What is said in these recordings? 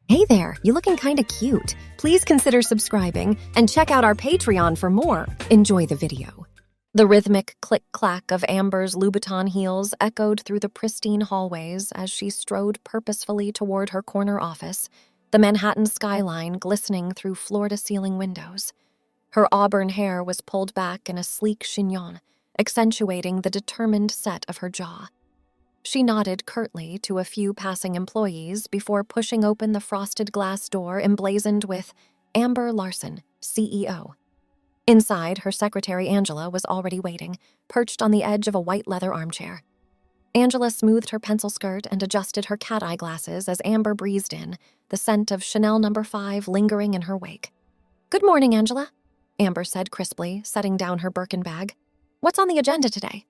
Hey there, you looking kinda cute. Please consider subscribing and check out our Patreon for more. Enjoy the video. The rhythmic click-clack of Amber's Louboutin heels echoed through the pristine hallways as she strode purposefully toward her corner office, the Manhattan skyline glistening through floor-to-ceiling windows. Her auburn hair was pulled back in a sleek chignon, accentuating the determined set of her jaw. She nodded curtly to a few passing employees before pushing open the frosted glass door emblazoned with Amber Larson, CEO. Inside, her secretary Angela was already waiting, perched on the edge of a white leather armchair. Angela smoothed her pencil skirt and adjusted her cat-eye glasses as Amber breezed in, the scent of Chanel No. 5 lingering in her wake. "Good morning, Angela," Amber said crisply, setting down her Birkin bag. "What's on the agenda today?"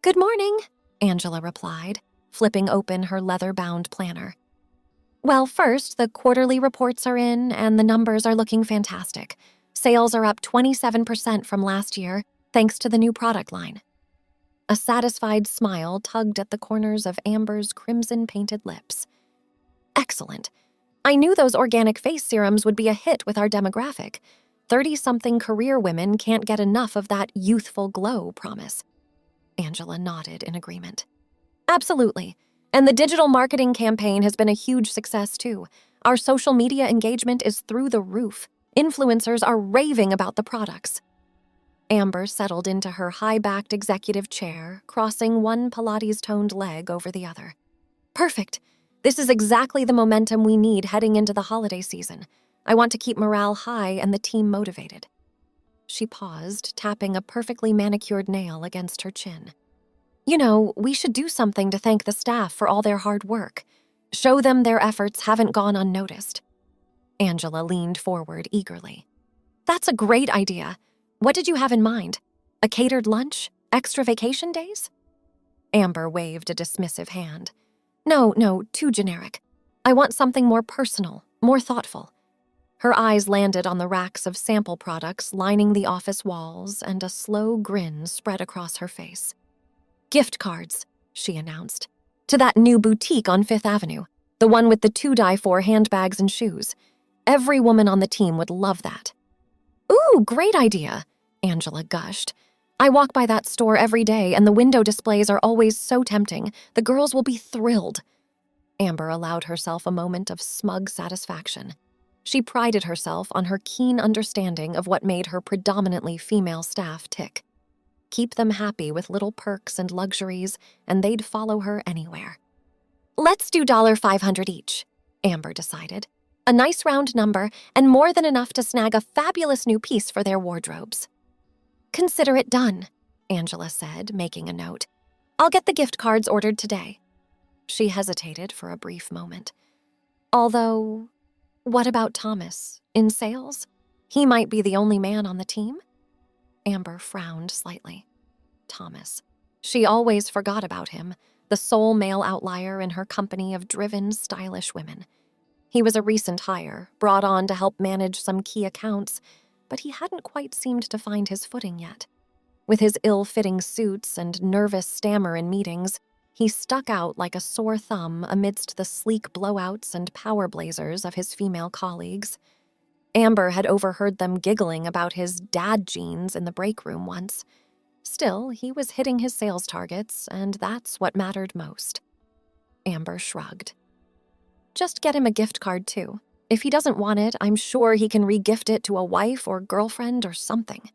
"Good morning," Angela replied, flipping open her leather-bound planner. "Well, first, the quarterly reports are in, and the numbers are looking fantastic. Sales are up 27% from last year, thanks to the new product line." A satisfied smile tugged at the corners of Amber's crimson-painted lips. "Excellent. I knew those organic face serums would be a hit with our demographic. 30-something career women can't get enough of that youthful glow promise." Angela nodded in agreement. "Absolutely. And the digital marketing campaign has been a huge success, too. Our social media engagement is through the roof. Influencers are raving about the products." Amber settled into her high-backed executive chair, crossing one Pilates-toned leg over the other. "Perfect. This is exactly the momentum we need heading into the holiday season. I want to keep morale high and the team motivated." She paused, tapping a perfectly manicured nail against her chin. "You know, we should do something to thank the staff for all their hard work. Show them their efforts haven't gone unnoticed." Angela leaned forward eagerly. "That's a great idea. What did you have in mind? A catered lunch? Extra vacation days?" Amber waved a dismissive hand. No, too generic. I want something more personal, more thoughtful." Her eyes landed on the racks of sample products lining the office walls, and a slow grin spread across her face. "Gift cards," she announced, "to that new boutique on Fifth Avenue, the one with the 2x4 handbags and shoes. Every woman on the team would love that." "Ooh, great idea," Angela gushed. "I walk by that store every day, and the window displays are always so tempting. The girls will be thrilled." Amber allowed herself a moment of smug satisfaction. She prided herself on her keen understanding of what made her predominantly female staff tick. Keep them happy with little perks and luxuries, and they'd follow her anywhere. "Let's do $500 each," Amber decided. "A nice round number, and more than enough to snag a fabulous new piece for their wardrobes." "Consider it done," Angela said, making a note. "I'll get the gift cards ordered today." She hesitated for a brief moment. Although, what about Thomas? In sales? He might be the only man on the team? Amber frowned slightly. Thomas. She always forgot about him, the sole male outlier in her company of driven, stylish women. He was a recent hire, brought on to help manage some key accounts, but he hadn't quite seemed to find his footing yet. With his ill-fitting suits and nervous stammer in meetings, he stuck out like a sore thumb amidst the sleek blowouts and power blazers of his female colleagues. Amber had overheard them giggling about his dad jeans in the break room once. Still, he was hitting his sales targets, and that's what mattered most. Amber shrugged. "Just get him a gift card, too. If he doesn't want it, I'm sure he can re-gift it to a wife or girlfriend or something."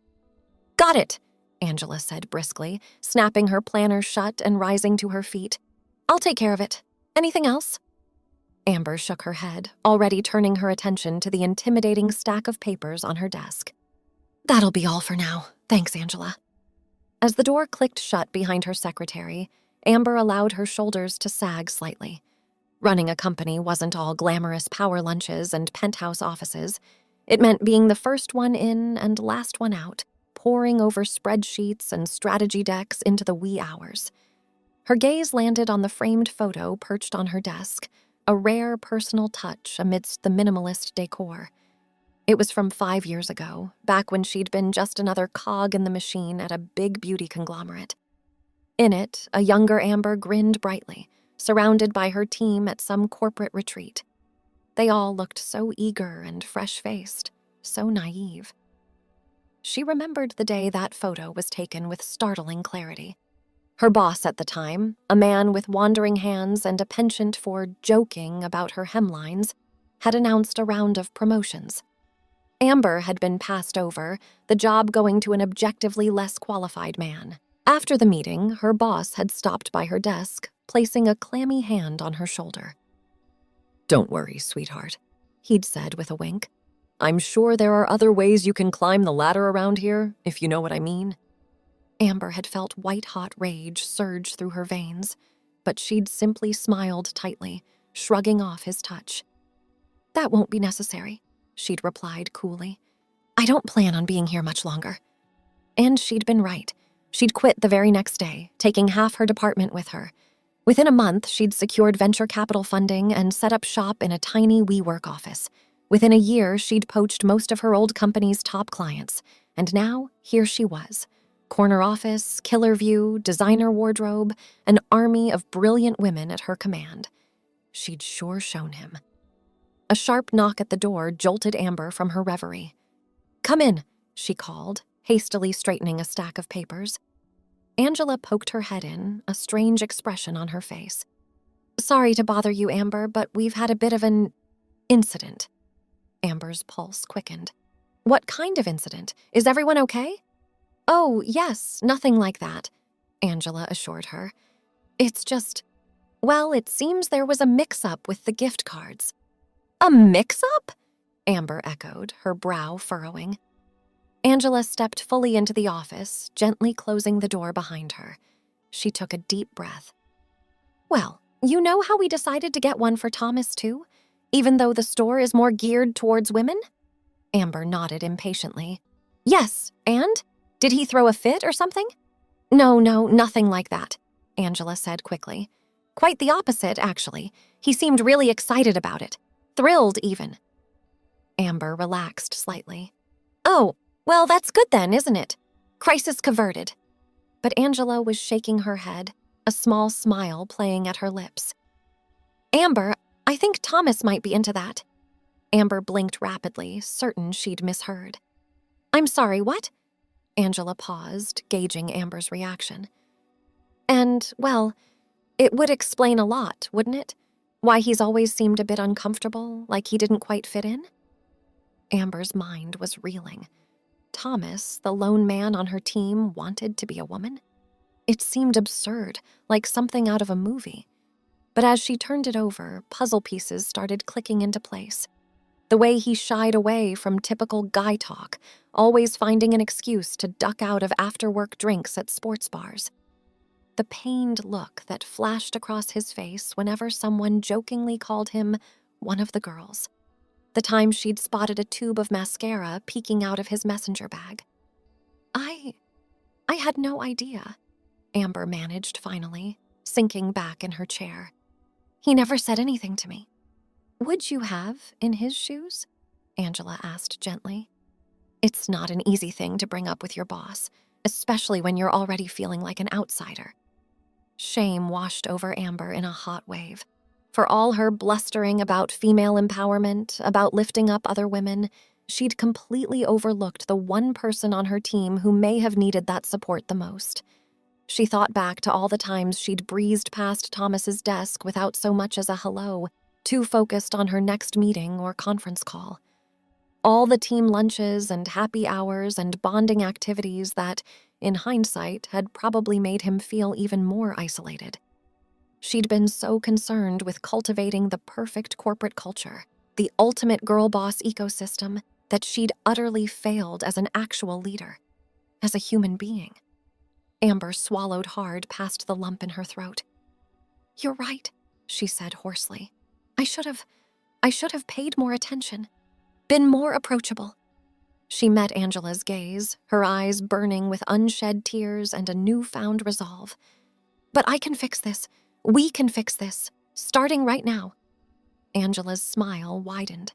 "Got it," Angela said briskly, snapping her planner shut and rising to her feet. "I'll take care of it. Anything else?" Amber shook her head, already turning her attention to the intimidating stack of papers on her desk. "That'll be all for now. Thanks, Angela." As the door clicked shut behind her secretary, Amber allowed her shoulders to sag slightly. Running a company wasn't all glamorous power lunches and penthouse offices. It meant being the first one in and last one out, poring over spreadsheets and strategy decks into the wee hours. Her gaze landed on the framed photo perched on her desk, a rare personal touch amidst the minimalist decor. It was from 5 years ago, back when she'd been just another cog in the machine at a big beauty conglomerate. In it, a younger Amber grinned brightly, surrounded by her team at some corporate retreat. They all looked so eager and fresh-faced, so naive. She remembered the day that photo was taken with startling clarity. Her boss at the time, a man with wandering hands and a penchant for joking about her hemlines, had announced a round of promotions. Amber had been passed over, the job going to an objectively less qualified man. After the meeting, her boss had stopped by her desk, placing a clammy hand on her shoulder. "Don't worry, sweetheart," he'd said with a wink. "I'm sure there are other ways you can climb the ladder around here, if you know what I mean." Amber had felt white-hot rage surge through her veins, but she'd simply smiled tightly, shrugging off his touch. "That won't be necessary," she'd replied coolly. "I don't plan on being here much longer." And she'd been right. She'd quit the very next day, taking half her department with her. Within a month, she'd secured venture capital funding and set up shop in a tiny WeWork office. Within a year, she'd poached most of her old company's top clients. And now, here she was. Corner office, killer view, designer wardrobe, an army of brilliant women at her command. She'd sure shown him. A sharp knock at the door jolted Amber from her reverie. "Come in," she called, hastily straightening a stack of papers. Angela poked her head in, a strange expression on her face. "Sorry to bother you, Amber, but we've had a bit of an incident." Amber's pulse quickened. "What kind of incident? Is everyone okay?" "Oh, yes, nothing like that," Angela assured her. "It's just, well, it seems there was a mix-up with the gift cards." "A mix-up?" Amber echoed, her brow furrowing. Angela stepped fully into the office, gently closing the door behind her. She took a deep breath. "Well, you know how we decided to get one for Thomas, too? Even though the store is more geared towards women?" Amber nodded impatiently. "Yes, and? Did he throw a fit or something?" No, nothing like that," Angela said quickly. "Quite the opposite, actually. He seemed really excited about it. Thrilled, even." Amber relaxed slightly. "Oh, well, that's good then, isn't it? Crisis averted." But Angela was shaking her head, a small smile playing at her lips. "Amber, I think Thomas might be into that." Amber blinked rapidly, certain she'd misheard. "I'm sorry, what?" Angela paused, gauging Amber's reaction. "And, well, it would explain a lot, wouldn't it? Why he's always seemed a bit uncomfortable, like he didn't quite fit in?" Amber's mind was reeling. Thomas, the lone man on her team, wanted to be a woman? It seemed absurd, like something out of a movie. But as she turned it over, puzzle pieces started clicking into place. The way he shied away from typical guy talk, always finding an excuse to duck out of after-work drinks at sports bars. The pained look that flashed across his face whenever someone jokingly called him one of the girls. The time she'd spotted a tube of mascara peeking out of his messenger bag. I had no idea," Amber managed finally, sinking back in her chair. "He never said anything to me." "Would you have, in his shoes?" Angela asked gently. "It's not an easy thing to bring up with your boss, especially when you're already feeling like an outsider." Shame washed over Amber in a hot wave. For all her blustering about female empowerment, about lifting up other women, she'd completely overlooked the one person on her team who may have needed that support the most. She thought back to all the times she'd breezed past Thomas's desk without so much as a hello, too focused on her next meeting or conference call. All the team lunches and happy hours and bonding activities that, in hindsight, had probably made him feel even more isolated. She'd been so concerned with cultivating the perfect corporate culture, the ultimate girl boss ecosystem, that she'd utterly failed as an actual leader, as a human being. Amber swallowed hard past the lump in her throat. "You're right," she said hoarsely. I should have paid more attention, been more approachable." She met Angela's gaze, her eyes burning with unshed tears and a newfound resolve. "But I can fix this. We can fix this, starting right now." Angela's smile widened.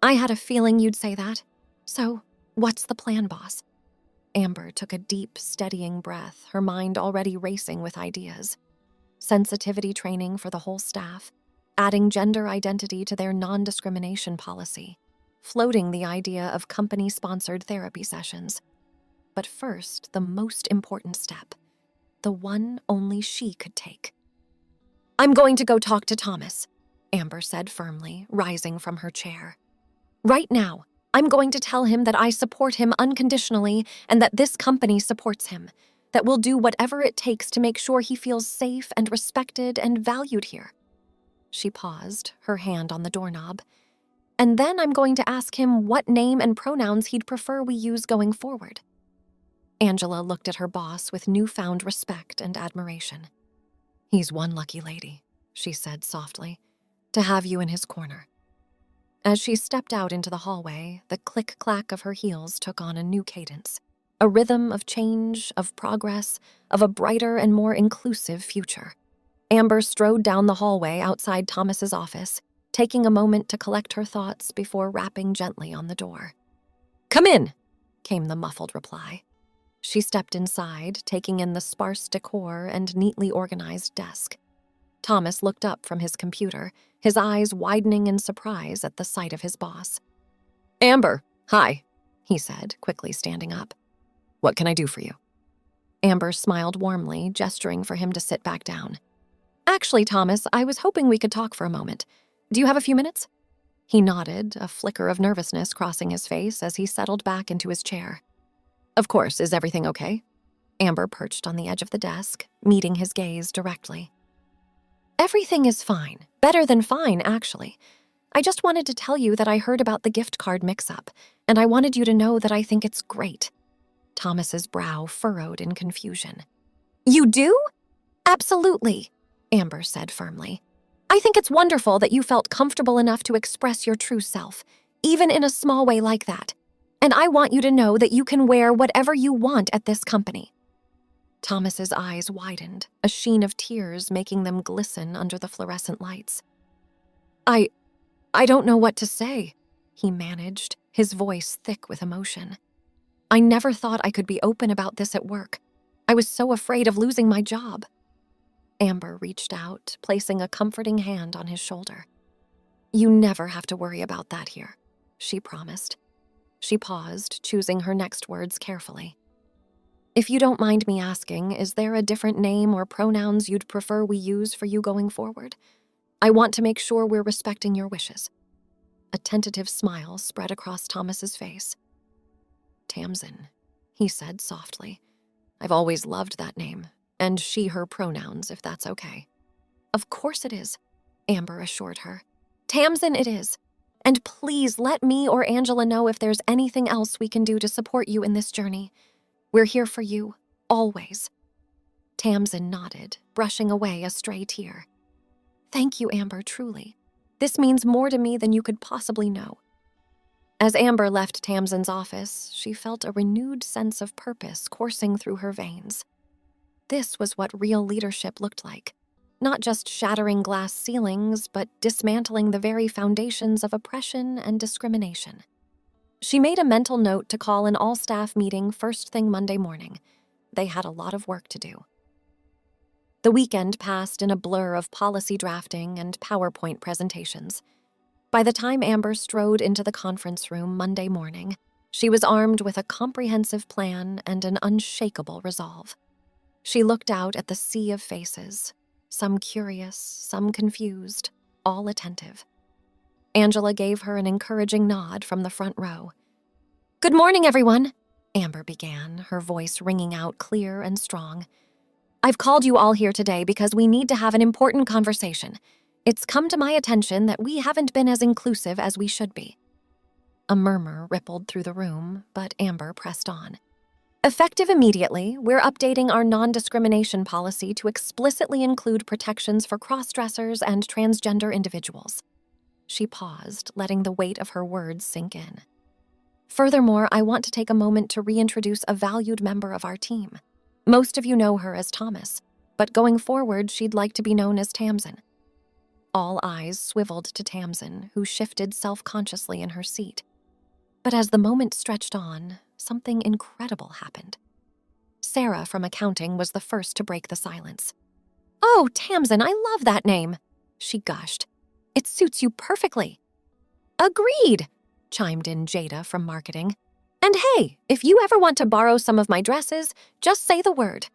"I had a feeling you'd say that. So, what's the plan, boss?" Amber took a deep, steadying breath, her mind already racing with ideas. Sensitivity training for the whole staff, adding gender identity to their non-discrimination policy, floating the idea of company-sponsored therapy sessions. But first, the most important step, the one only she could take. "I'm going to go talk to Thomas," Amber said firmly, rising from her chair. "Right now, I'm going to tell him that I support him unconditionally and that this company supports him, that we'll do whatever it takes to make sure he feels safe and respected and valued here." She paused, her hand on the doorknob. "And then I'm going to ask him what name and pronouns he'd prefer we use going forward." Angela looked at her boss with newfound respect and admiration. "He's one lucky lady," she said softly, "to have you in his corner." As she stepped out into the hallway, the click-clack of her heels took on a new cadence, a rhythm of change, of progress, of a brighter and more inclusive future. Amber strode down the hallway outside Thomas's office, taking a moment to collect her thoughts before rapping gently on the door. "Come in," came the muffled reply. She stepped inside, taking in the sparse decor and neatly organized desk. Thomas looked up from his computer, his eyes widening in surprise at the sight of his boss. "Amber, hi," he said, quickly standing up. "What can I do for you?" Amber smiled warmly, gesturing for him to sit back down. "Actually, Thomas, I was hoping we could talk for a moment. Do you have a few minutes?" He nodded, a flicker of nervousness crossing his face as he settled back into his chair. "Of course, is everything okay?" Amber perched on the edge of the desk, meeting his gaze directly. "Everything is fine. Better than fine, actually. I just wanted to tell you that I heard about the gift card mix-up, and I wanted you to know that I think it's great." Thomas's brow furrowed in confusion. "You do?" "Absolutely," Amber said firmly. "I think it's wonderful that you felt comfortable enough to express your true self, even in a small way like that. And I want you to know that you can wear whatever you want at this company." Thomas's eyes widened, a sheen of tears making them glisten under the fluorescent lights. I don't know what to say," he managed, his voice thick with emotion. "I never thought I could be open about this at work. I was so afraid of losing my job." Amber reached out, placing a comforting hand on his shoulder. "You never have to worry about that here," she promised. She paused, choosing her next words carefully. "If you don't mind me asking, is there a different name or pronouns you'd prefer we use for you going forward? I want to make sure we're respecting your wishes." A tentative smile spread across Thomas's face. "Tamsin," he said softly. "I've always loved that name, and she/her pronouns, if that's okay." "Of course it is," Amber assured her. "Tamsin it is. And please let me or Angela know if there's anything else we can do to support you in this journey. We're here for you, always." Tamsin nodded, brushing away a stray tear. "Thank you, Amber, truly. This means more to me than you could possibly know." As Amber left Tamsin's office, she felt a renewed sense of purpose coursing through her veins. This was what real leadership looked like. Not just shattering glass ceilings, but dismantling the very foundations of oppression and discrimination. She made a mental note to call an all-staff meeting first thing Monday morning. They had a lot of work to do. The weekend passed in a blur of policy drafting and PowerPoint presentations. By the time Amber strode into the conference room Monday morning, she was armed with a comprehensive plan and an unshakable resolve. She looked out at the sea of faces, some curious, some confused, all attentive. Angela gave her an encouraging nod from the front row. "Good morning, everyone," Amber began, her voice ringing out clear and strong. "I've called you all here today because we need to have an important conversation. It's come to my attention that we haven't been as inclusive as we should be." A murmur rippled through the room, but Amber pressed on. "Effective immediately, we're updating our non-discrimination policy to explicitly include protections for crossdressers and transgender individuals." She paused, letting the weight of her words sink in. "Furthermore, I want to take a moment to reintroduce a valued member of our team. Most of you know her as Thomas, but going forward, she'd like to be known as Tamsin." All eyes swiveled to Tamsin, who shifted self-consciously in her seat. But as the moment stretched on, something incredible happened. Sarah from accounting was the first to break the silence. "Oh, Tamsin, I love that name," she gushed. It suits you perfectly." "Agreed," chimed in Jada from marketing. "And hey, if you ever want to borrow some of my dresses, just say the word.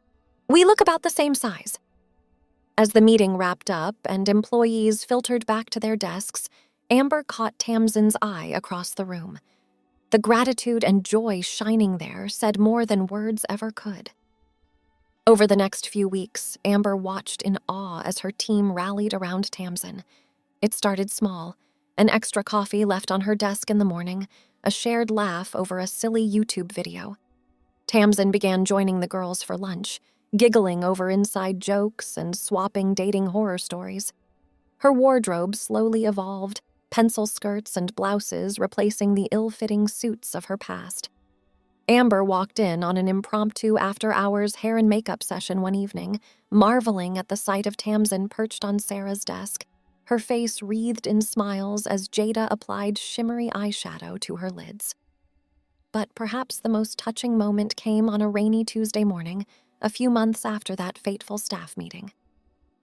We look about the same size." As the meeting wrapped up and employees filtered back to their desks, Amber caught Tamsin's eye across the room. The gratitude and joy shining there said more than words ever could. Over the next few weeks, Amber watched in awe as her team rallied around Tamsin. It started small, an extra coffee left on her desk in the morning, a shared laugh over a silly YouTube video. Tamsin began joining the girls for lunch, giggling over inside jokes and swapping dating horror stories. Her wardrobe slowly evolved, pencil skirts and blouses replacing the ill-fitting suits of her past. Amber walked in on an impromptu after-hours hair and makeup session one evening, marveling at the sight of Tamsin perched on Sarah's desk, her face wreathed in smiles as Jada applied shimmery eyeshadow to her lids. But perhaps the most touching moment came on a rainy Tuesday morning, a few months after that fateful staff meeting.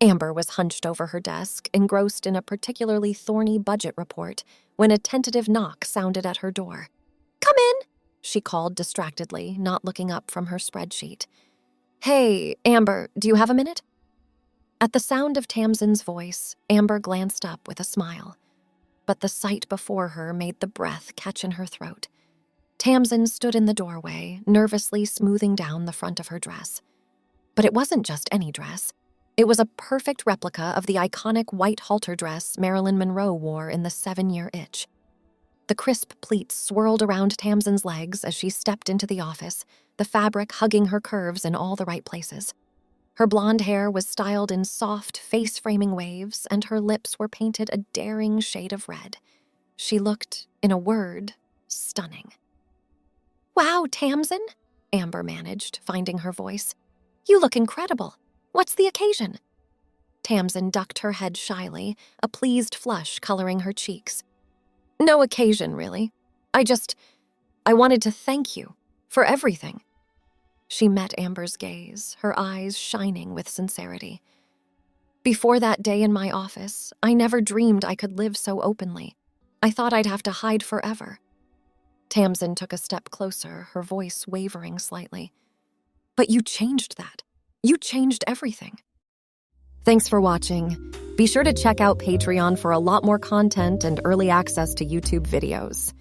Amber was hunched over her desk, engrossed in a particularly thorny budget report, when a tentative knock sounded at her door. "Come in," she called distractedly, not looking up from her spreadsheet. "Hey, Amber, do you have a minute?" At the sound of Tamsin's voice, Amber glanced up with a smile. But the sight before her made the breath catch in her throat. Tamsin stood in the doorway, nervously smoothing down the front of her dress. But it wasn't just any dress. It was a perfect replica of the iconic white halter dress Marilyn Monroe wore in The 7-Year Itch. The crisp pleats swirled around Tamsin's legs as she stepped into the office, the fabric hugging her curves in all the right places. Her blonde hair was styled in soft, face-framing waves, and her lips were painted a daring shade of red. She looked, in a word, stunning. "Wow, Tamsin," Amber managed, finding her voice. "You look incredible. What's the occasion?" Tamsin ducked her head shyly, a pleased flush coloring her cheeks. "No occasion, really. I wanted to thank you for everything." She met Amber's gaze, her eyes shining with sincerity. "Before that day in my office, I never dreamed I could live so openly. I thought I'd have to hide forever." Tamsin took a step closer, her voice wavering slightly. "But you changed that. You changed everything." Thanks for watching. Be sure to check out Patreon for a lot more content and early access to YouTube videos.